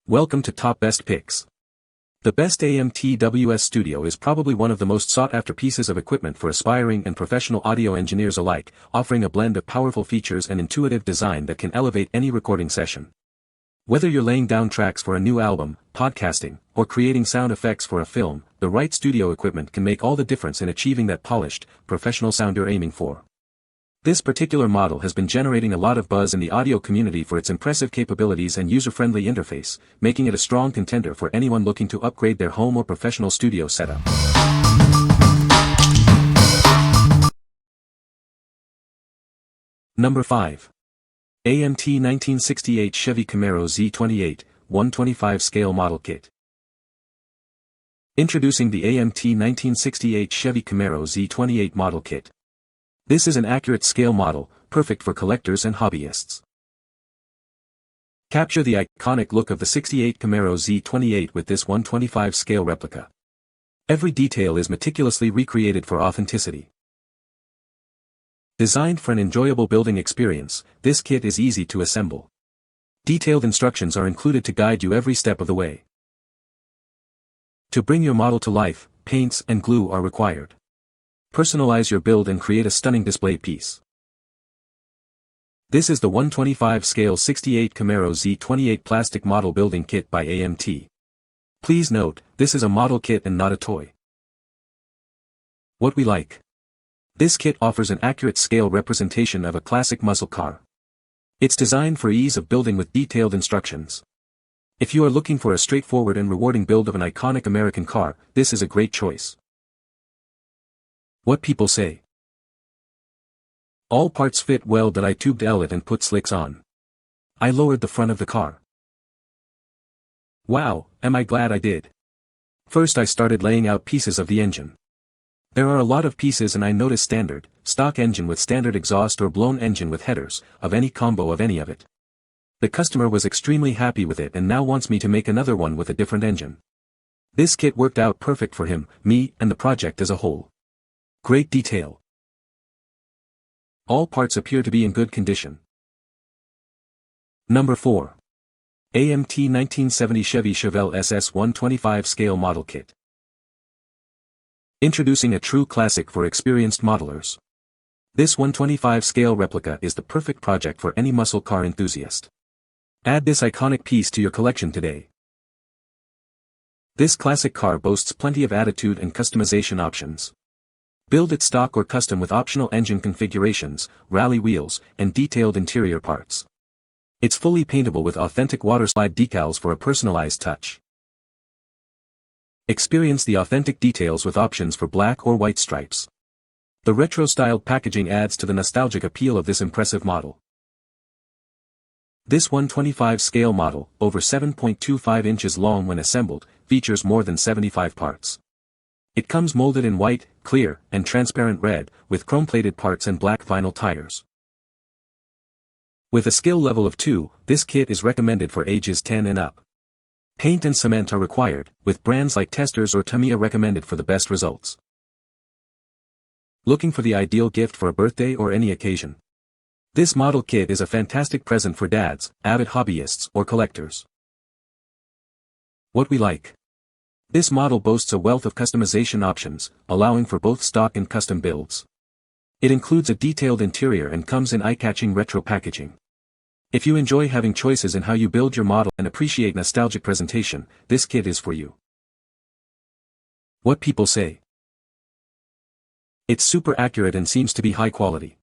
Welcome to Top Best Picks. The best AMTWS studio is probably one of the most sought-after pieces of equipment for aspiring and professional audio engineers alike, offering a blend of powerful features and intuitive design that can elevate any recording session. Whether you're laying down tracks for a new album, podcasting, or creating sound effects for a film, the right studio equipment can make all the difference in achieving that polished, professional sound you're aiming for. This particular model has been generating a lot of buzz in the audio community for its impressive capabilities and user-friendly interface, making it a strong contender for anyone looking to upgrade their home or professional studio setup. Number 5. AMT 1968 Chevy Camaro Z28, 125 scale model kit. Introducing the AMT 1968 Chevy Camaro Z28 model kit. This is an accurate scale model, perfect for collectors and hobbyists. Capture the iconic look of the 68 Camaro Z28 with this 125 scale replica. Every detail is meticulously recreated for authenticity. Designed for an enjoyable building experience, this kit is easy to assemble. Detailed instructions are included to guide you every step of the way. To bring your model to life, paints and glue are required. Personalize your build and create a stunning display piece. This is the 125 scale 68 Camaro Z28 plastic model building kit by AMT. Please note, this is a model kit and not a toy. What we like. This kit offers an accurate scale representation of a classic muscle car. It's designed for ease of building with detailed instructions. If you are looking for a straightforward and rewarding build of an iconic American car, this is a great choice. What people say. All parts fit well that I tubed it and put slicks on. I lowered the front of the car. Wow, am I glad I did. First I started laying out pieces of the engine. There are a lot of pieces and I noticed standard, stock engine with standard exhaust or blown engine with headers, of any combo of any of it. The customer was extremely happy with it and now wants me to make another one with a different engine. This kit worked out perfect for him, me, and the project as a whole. Great detail. All parts appear to be in good condition. Number 4. AMT 1970 Chevy Chevelle SS 125 scale model kit. Introducing a true classic for experienced modelers. This 125 scale replica is the perfect project for any muscle car enthusiast. Add this iconic piece to your collection today. This classic car boasts plenty of attitude and customization options. Build it stock or custom with optional engine configurations, rally wheels, and detailed interior parts. It's fully paintable with authentic waterslide decals for a personalized touch. Experience the authentic details with options for black or white stripes. The retro-styled packaging adds to the nostalgic appeal of this impressive model. This 125 scale model, over 7.25 inches long when assembled, features more than 75 parts. It comes molded in white, clear, and transparent red, with chrome-plated parts and black vinyl tires. With a skill level of 2, this kit is recommended for ages 10 and up. Paint and cement are required, with brands like Testors or Tamiya recommended for the best results. Looking for the ideal gift for a birthday or any occasion? This model kit is a fantastic present for dads, avid hobbyists, or collectors. What we like. This model boasts a wealth of customization options, allowing for both stock and custom builds. It includes a detailed interior and comes in eye-catching retro packaging. If you enjoy having choices in how you build your model and appreciate nostalgic presentation, this kit is for you. What people say. It's super accurate and seems to be high quality.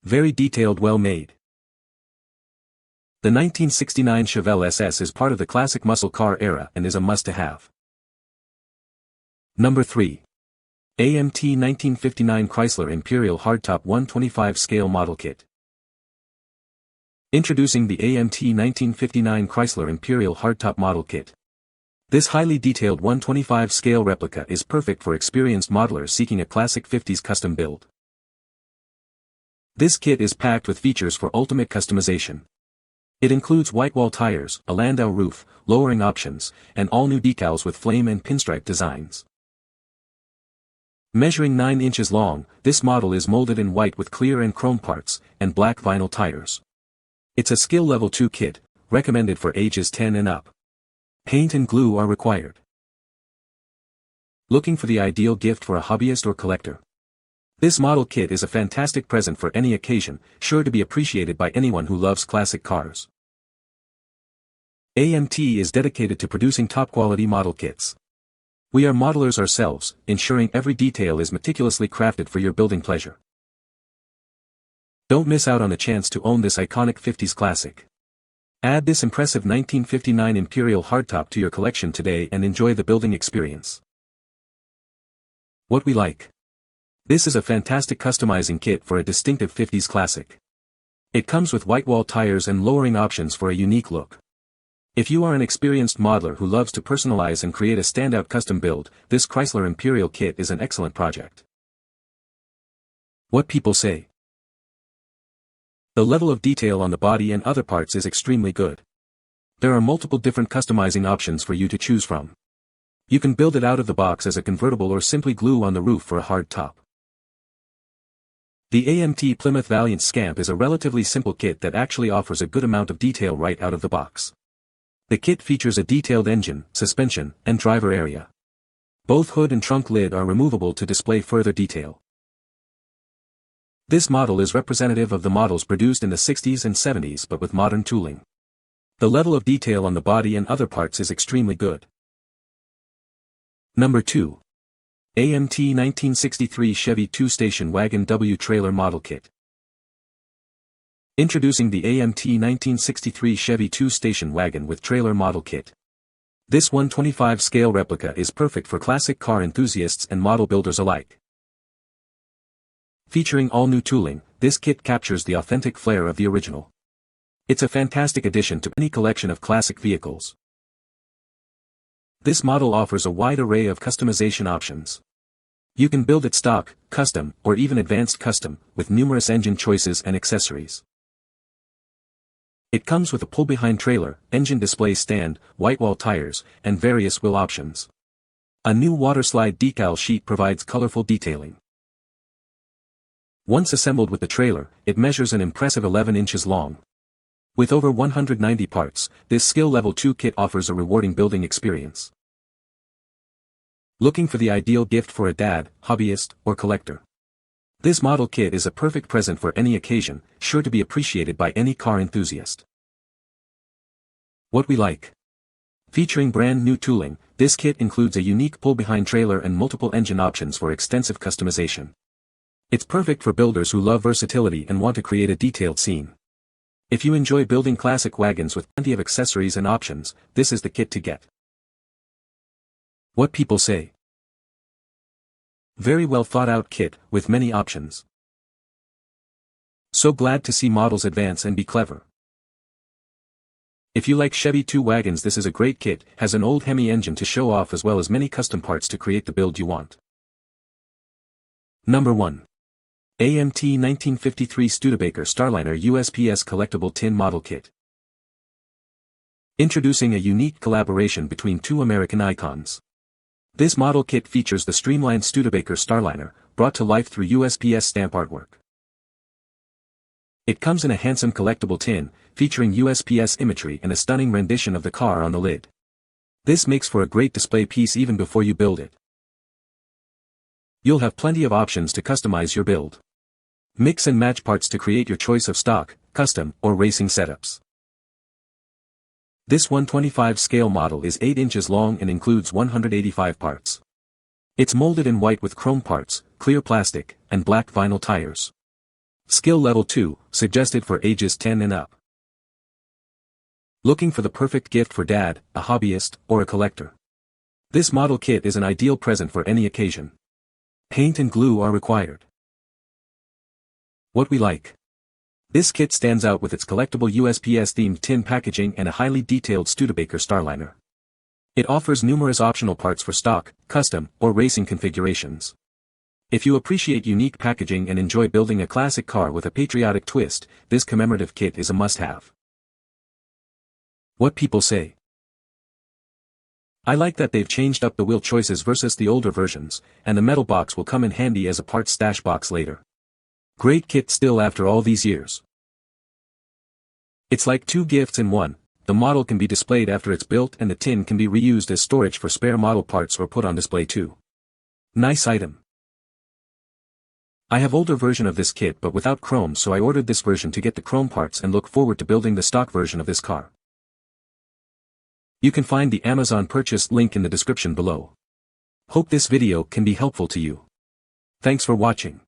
Very detailed, well made. The 1969 Chevelle SS is part of the classic muscle car era and is a must-to-have. Number 3. AMT 1959 Chrysler Imperial Hardtop 125 scale model kit. Introducing the AMT 1959 Chrysler Imperial Hardtop model kit. This highly detailed 125 scale replica is perfect for experienced modelers seeking a classic 50s custom build. This kit is packed with features for ultimate customization. It includes white wall tires, a landau roof, lowering options, and all new decals with flame and pinstripe designs. Measuring 9 inches long, this model is molded in white with clear and chrome parts, and black vinyl tires. It's a skill level 2 kit, recommended for ages 10 and up. Paint and glue are required. Looking for the ideal gift for a hobbyist or collector? This model kit is a fantastic present for any occasion, sure to be appreciated by anyone who loves classic cars. AMT is dedicated to producing top-quality model kits. We are modelers ourselves, ensuring every detail is meticulously crafted for your building pleasure. Don't miss out on the chance to own this iconic 50s classic. Add this impressive 1959 Imperial hardtop to your collection today and enjoy the building experience. What we like. This is a fantastic customizing kit for a distinctive 50s classic. It comes with white wall tires and lowering options for a unique look. If you are an experienced modeler who loves to personalize and create a standout custom build, this Chrysler Imperial kit is an excellent project. What people say. The level of detail on the body and other parts is extremely good. There are multiple different customizing options for you to choose from. You can build it out of the box as a convertible or simply glue on the roof for a hard top. The AMT Plymouth Valiant Scamp is a relatively simple kit that actually offers a good amount of detail right out of the box. The kit features a detailed engine, suspension, and driver area. Both hood and trunk lid are removable to display further detail. This model is representative of the models produced in the 60s and 70s but with modern tooling. The level of detail on the body and other parts is extremely good. Number 2. AMT 1963 Chevy 2-Station Wagon W Trailer Model Kit. Introducing the AMT 1963 Chevy 2-Station Wagon with Trailer Model Kit. This 1/25 scale replica is perfect for classic car enthusiasts and model builders alike. Featuring all new tooling, this kit captures the authentic flair of the original. It's a fantastic addition to any collection of classic vehicles. This model offers a wide array of customization options. You can build it stock, custom, or even advanced custom, with numerous engine choices and accessories. It comes with a pull-behind trailer, engine display stand, white wall tires, and various wheel options. A new waterslide decal sheet provides colorful detailing. Once assembled with the trailer, it measures an impressive 11 inches long. With over 190 parts, this skill level 2 kit offers a rewarding building experience. Looking for the ideal gift for a dad, hobbyist, or collector? This model kit is a perfect present for any occasion, sure to be appreciated by any car enthusiast. What we like. Featuring brand new tooling, this kit includes a unique pull-behind trailer and multiple engine options for extensive customization. It's perfect for builders who love versatility and want to create a detailed scene. If you enjoy building classic wagons with plenty of accessories and options, this is the kit to get. What people say. Very well thought out kit, with many options. So glad to see models advance and be clever. If you like Chevy 2 wagons, this is a great kit, has an old Hemi engine to show off as well as many custom parts to create the build you want. Number 1. AMT 1953 Studebaker Starliner USPS Collectible Tin Model Kit. Introducing a unique collaboration between two American icons. This model kit features the streamlined Studebaker Starliner, brought to life through USPS stamp artwork. It comes in a handsome collectible tin, featuring USPS imagery and a stunning rendition of the car on the lid. This makes for a great display piece even before you build it. You'll have plenty of options to customize your build. Mix and match parts to create your choice of stock, custom, or racing setups. This 1/25 scale model is 8 inches long and includes 185 parts. It's molded in white with chrome parts, clear plastic, and black vinyl tires. Skill level 2, suggested for ages 10 and up. Looking for the perfect gift for dad, a hobbyist, or a collector? This model kit is an ideal present for any occasion. Paint and glue are required. What we like. This kit stands out with its collectible USPS-themed tin packaging and a highly detailed Studebaker Starliner. It offers numerous optional parts for stock, custom, or racing configurations. If you appreciate unique packaging and enjoy building a classic car with a patriotic twist, this commemorative kit is a must-have. What people say. I like that they've changed up the wheel choices versus the older versions, and the metal box will come in handy as a parts stash box later. Great kit still after all these years. It's like two gifts in one, the model can be displayed after it's built and the tin can be reused as storage for spare model parts or put on display too. Nice item. I have older version of this kit but without chrome, so I ordered this version to get the chrome parts and look forward to building the stock version of this car. You can find the Amazon purchase link in the description below. Hope this video can be helpful to you. Thanks for watching.